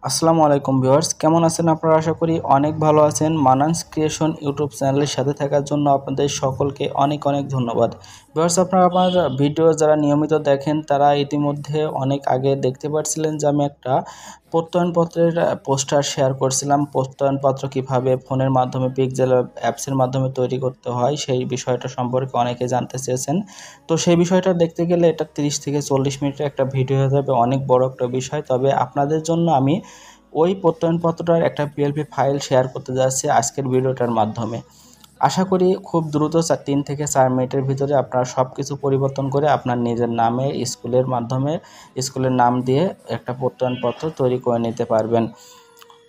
আসসালামু আলাইকুম ভিউয়ার্স, কেমন আছেন আপনারা? আশা করি অনেক ভালো আছেন। মানানস ক্রিয়েশন ইউটিউব চ্যানেলের সাথে থাকার জন্য আপনাদের সকলকে অনেক অনেক ধন্যবাদ। ভিউয়ার্স, আপনারা আমার ভিডিও যারা নিয়মিত দেখেন তারা ইতিমধ্যে অনেক আগে দেখতে পাচ্ছিলেন যে আমি একটা প্রত্যয়নপত্রের পোস্টার শেয়ার করছিলাম। প্রত্যয়নপত্র কিভাবে ফোনের মাধ্যমে পিক্সেল অ্যাপসের মাধ্যমে তৈরি করতে হয় সেই বিষয়টা সম্পর্কে অনেকে জানতে চেয়েছেন। তো সেই বিষয়টা দেখতে গেলে এটা 30 থেকে 40 মিনিটের একটা ভিডিও হয়ে যাবে, অনেক বড় একটা বিষয়। তবে আপনাদের জন্য আমি ওই প্রত্যয়নপত্রটার একটা পিএলপি ফাইল শেয়ার করতে যাচ্ছি আজকের ভিডিওটার মাধ্যমে। আশা করি খুব দ্রুত 3 থেকে 4 মিনিটের ভিতরে আপনারা সব কিছু পরিবর্তন করে আপনার নিজের নামে স্কুলের মাধ্যমে স্কুলের নাম দিয়ে একটা প্রত্যয়নপত্র তৈরি করে নিতে পারবেন।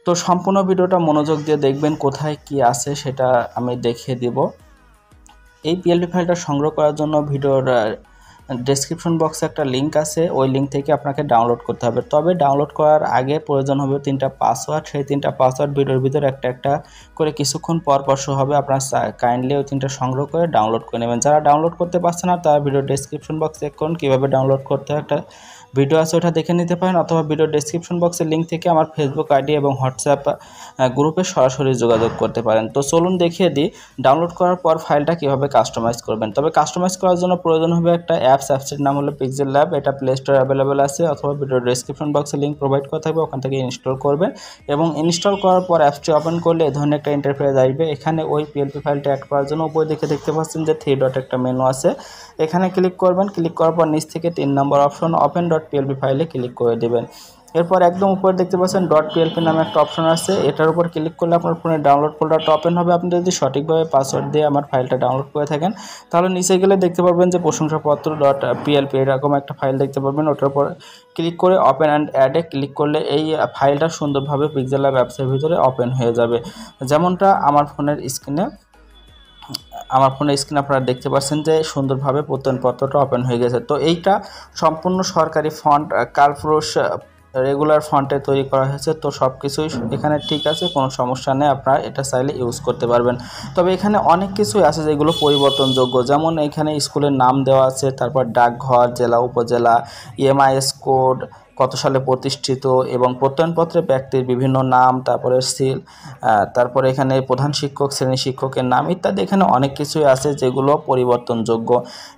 তো সম্পূর্ণ ভিডিওটা মনোযোগ দিয়ে দেখবেন, কোথায় কি আছে সেটা আমি দেখিয়ে দিব। এই পিএলপি ফাইলটা সংগ্রহ করার জন্য ভিডিওর ডেসক্রিপশন বক্সে একটা লিঙ্ক আছে, ওই লিঙ্ক থেকে আপনাকে ডাউনলোড করতে হবে। তবে ডাউনলোড করার আগে প্রয়োজন হবে 3টা পাসওয়ার্ড। সেই 3টা পাসওয়ার্ড ভিডিওর ভিতরে একটা একটা করে কিছুক্ষণ পর পর শো হবে। আপনার কাইন্ডলি ওই 3টা সংগ্রহ করে ডাউনলোড করে নেবেন। যারা ডাউনলোড করতে পারছেন না তারা ভিডিও ডেসক্রিপশন বক্স চেক করুন, কীভাবে ডাউনলোড করতে হয় একটা ভিডিও আছে, ওটা দেখে নিতে পারেন। অথবা ভিডিও ডেসক্রিপশন বক্সের লিঙ্ক থেকে আমার ফেসবুক আইডি এবং হোয়াটসঅ্যাপ গ্রুপে সরাসরি যোগাযোগ করতে পারেন। তো চলুন দেখিয়ে দিই ডাউনলোড করার পর ফাইলটা কীভাবে কাস্টমাইজ করবেন। তবে কাস্টমাইজ করার জন্য প্রয়োজন হবে একটা অ্যাপসের নাম হলো পিক্সেল ল্যাব। এটা প্লে স্টোরে অ্যাভেলেবেল আছে, অথবা ভিডিও ডেসক্রিপশন বক্সে লিঙ্ক প্রোভাইড করা থাকবে, ওখান থেকে ইনস্টল করবেন। এবং ইনস্টল করার পর অ্যাপসটি ওপেন করলে এই ধরনের একটা ইন্টারফেস আসবে। এখানে ওই পিএলপি ফাইলটা অ্যাড করার জন্য উপরে দেখতে পাচ্ছেন যে 3 ডট একটা মেনু আছে, এখানে ক্লিক করবেন। ক্লিক করার পর নিচ থেকে 3 নম্বর অপশন ওপেন ডট পিএলপি ফাইলে ক্লিক করে দেবেন। এরপর একদম উপরে দেখতে পাচ্ছেন ডট পিএলপি নামে একটা অপশন আছে, এটার উপর ক্লিক করলে আপনার ফোনে ডাউনলোড ফোল্ডারটা ওপেন হবে। আপনি যদি সঠিকভাবে পাসওয়ার্ড দিয়ে আমার ফাইলটা ডাউনলোড করে থাকেন তাহলে নিচে গেলে দেখতে পারবেন যে প্রশংসাপত্র ডট পিএলপি এরকম একটা ফাইল দেখতে পারবেন। ওটার উপর ক্লিক করে ওপেন অ্যান্ড অ্যাডে ক্লিক করলে এই ফাইলটা সুন্দরভাবে পিক্সেল ল্যাব অ্যাপসের ভিতরে ওপেন হয়ে যাবে। যেমনটা আমার ফোনের স্ক্রিনে আপনারা দেখতে পাচ্ছেন যে সুন্দরভাবে প্রত্যয়নপত্রটা ওপেন হয়ে গেছে। তো এইটা সম্পূর্ণ সরকারি ফন্ট কালফ্রোস রেগুলার ফন্টে তৈরি করা হয়েছে। তো সব কিছুই এখানে ঠিক আছে, কোনো সমস্যা নেই, আপনারা এটা চাইলে ইউজ করতে পারবেন। তবে এখানে অনেক কিছুই আছে যেগুলো পরিবর্তনযোগ্য, যেমন এখানে স্কুলের নাম দেওয়া আছে, তারপর ডাকঘর, জেলা, উপজেলা, ইএমআইএস কোড, কত সালে প্রতিষ্ঠিত এবং প্রত্যয়নপত্রে ব্যক্তির বিভিন্ন নাম, তারপরে তারপরে এখানে প্রধান শিক্ষক, শ্রেণী শিক্ষকের নাম ইত্যাদি। এখানে অনেক কিছুই আছে যেগুলো পরিবর্তনযোগ্য।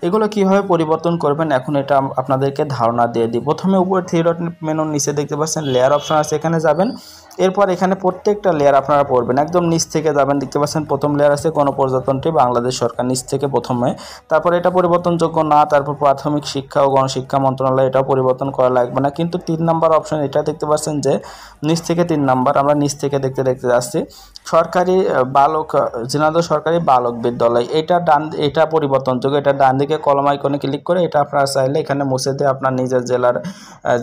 এগুলো কিভাবে পরিবর্তন করবেন এখন এটা আপনাদেরকে ধারণা দিয়ে দিই। প্রথমে উপরে 3 ডট মেনুর নিচে দেখতে পাচ্ছেন লেয়ার অপশন আছে, এখানে যাবেন। এরপর এখানে প্রত্যেকটা লেয়ার আপনারা পড়বেন, একদম নিচ থেকে যাবেন। দেখতে পাচ্ছেন প্রথম লেয়ার আছে গণপ্রজাতন্ত্রী বাংলাদেশ সরকার, নিচ থেকে প্রথমে। তারপর এটা পরিবর্তনযোগ্য না, তারপর প্রাথমিক শিক্ষা ও গণশিক্ষা মন্ত্রণালয়, এটাও পরিবর্তন করা লাগবে না। কিন্তু 3 নম্বর অপশন এটা দেখতে পাচ্ছেন যে নিচ থেকে 3 নম্বর, আমরা নিচ থেকে দেখতে যাচ্ছি সরকারি বালক, ঝিনাইদহ সরকারি বালক বিদ্যালয়, এটা পরিবর্তনযোগ্য। এটা ডান দিকে কলম আইকনে ক্লিক করে এটা আপনারা চাইলে এখানে মুছে দিয়ে আপনার নিজের জেলার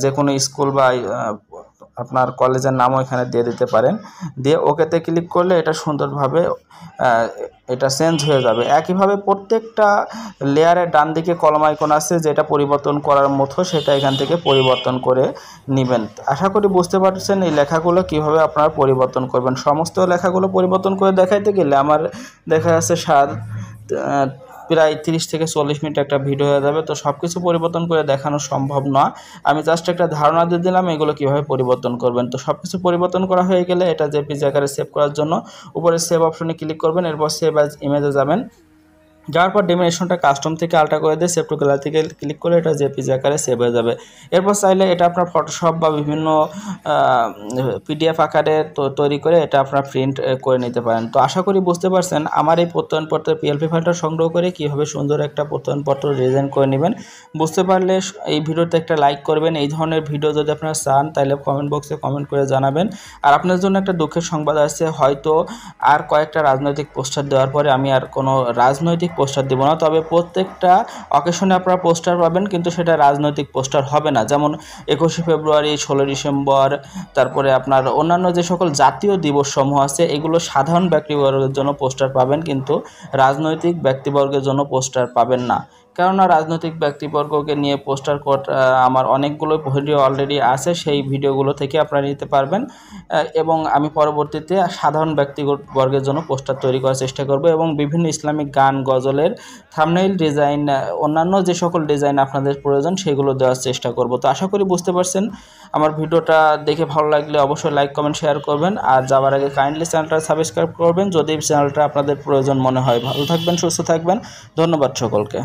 যে কোনো স্কুল বা আপনার কলেজের নামও এখানে দিয়ে দিতে পারেন। দিয়ে ওকেতে ক্লিক করলে এটা সুন্দরভাবে এটা চেঞ্জ হয়ে যাবে। একইভাবে প্রত্যেকটা লেয়ারের ডান দিকে কলম আইকন আছে, যেটা পরিবর্তন করার মতো সেটা এখান থেকে পরিবর্তন করে নেবেন। আশা করি বুঝতে পারছেন এই লেখাগুলো কিভাবে আপনারা পরিবর্তন করবেন। সমস্ত লেখাগুলো পরিবর্তন করে দেখাইতে গেলে আমার দেখা যাচ্ছে প্রায় 30 থেকে 40 মিনিট একটা ভিডিও হয়ে যাবে। তো সব কিছু পরিবর্তন করে দেখানো সম্ভব নয়, আমি জাস্ট একটা ধারণা দিয়ে দিলাম এগুলো কীভাবে পরিবর্তন করবেন। তো সব কিছু পরিবর্তন করা হয়ে গেলে এটা জেপিজি আকারে সেভ করার জন্য উপরে সেভ অপশনে ক্লিক করবেন। এরপর সেভ অ্যাজ ইমেজে যাবেন, যাওয়ার পর ডেমিনেশনটা কাস্টম থেকে আলট্রা করে দিয়ে সেভ টু গ্যালারি থেকে ক্লিক করে এটা জেপিজি আকারে সেভ হয়ে যাবে। এরপর চাইলে এটা আপনার ফটোশপ বা বিভিন্ন পিডিএফ আকারে তৈরি করে এটা আপনারা প্রিন্ট করে নিতে পারেন। তো আশা করি বুঝতে পারছেন আমার এই প্রত্যয়নপত্রের পিএলপি ফাইলটা সংগ্রহ করে কীভাবে সুন্দর একটা প্রত্যয়নপত্র ডিজাইন করে নেবেন। বুঝতে পারলে এই ভিডিওতে একটা লাইক করবেন। এই ধরনের ভিডিও যদি আপনারা চান তাহলে কমেন্ট বক্সে কমেন্ট করে জানাবেন। আর আপনার জন্য একটা দুঃখের সংবাদ আছে, হয়তো আর কয়েকটা রাজনৈতিক পোস্টার দেওয়ার পরে আমি আর কোনো রাজনৈতিক পোস্টার দেব না। তবে প্রত্যেকটা অকেশনে আপনারা পোস্টার পাবেন, কিন্তু সেটা রাজনৈতিক পোস্টার হবে না। যেমন 21শে ফেব্রুয়ারি, 16 ডিসেম্বর, তারপরে আপনার অন্যান্য যে সকল জাতীয় দিবস সমূহ আছে এগুলো সাধারণ ব্যক্তিবর্গের জন্য পোস্টার পাবেন, কিন্তু রাজনৈতিক ব্যক্তিবর্গের জন্য পোস্টার পাবেন না। কেননা রাজনৈতিক ব্যক্তিবর্গকে নিয়ে পোস্টার কোড আমার অনেকগুলো ভিডিও অলরেডি আছে, সেই ভিডিওগুলো থেকে আপনারা নিতে পারবেন। এবং আমি পরবর্তীতে সাধারণ ব্যক্তিবর্গের জন্য পোস্টার তৈরি করার চেষ্টা করব এবং বিভিন্ন ইসলামিক গান, গজলের থাম্বনেইল ডিজাইন, অন্যান্য যে সকল ডিজাইন আপনাদের প্রয়োজন সেগুলো দেওয়ার চেষ্টা করব। তো আশা করি বুঝতে পারছেন। আমার ভিডিওটা দেখে ভালো লাগলে অবশ্যই লাইক, কমেন্ট, শেয়ার করবেন। আর যাওয়ার আগে কাইন্ডলি চ্যানেলটা সাবস্ক্রাইব করবেন যদি চ্যানেলটা আপনাদের প্রয়োজন মনে হয়। ভালো থাকবেন, সুস্থ থাকবেন। ধন্যবাদ সকলকে।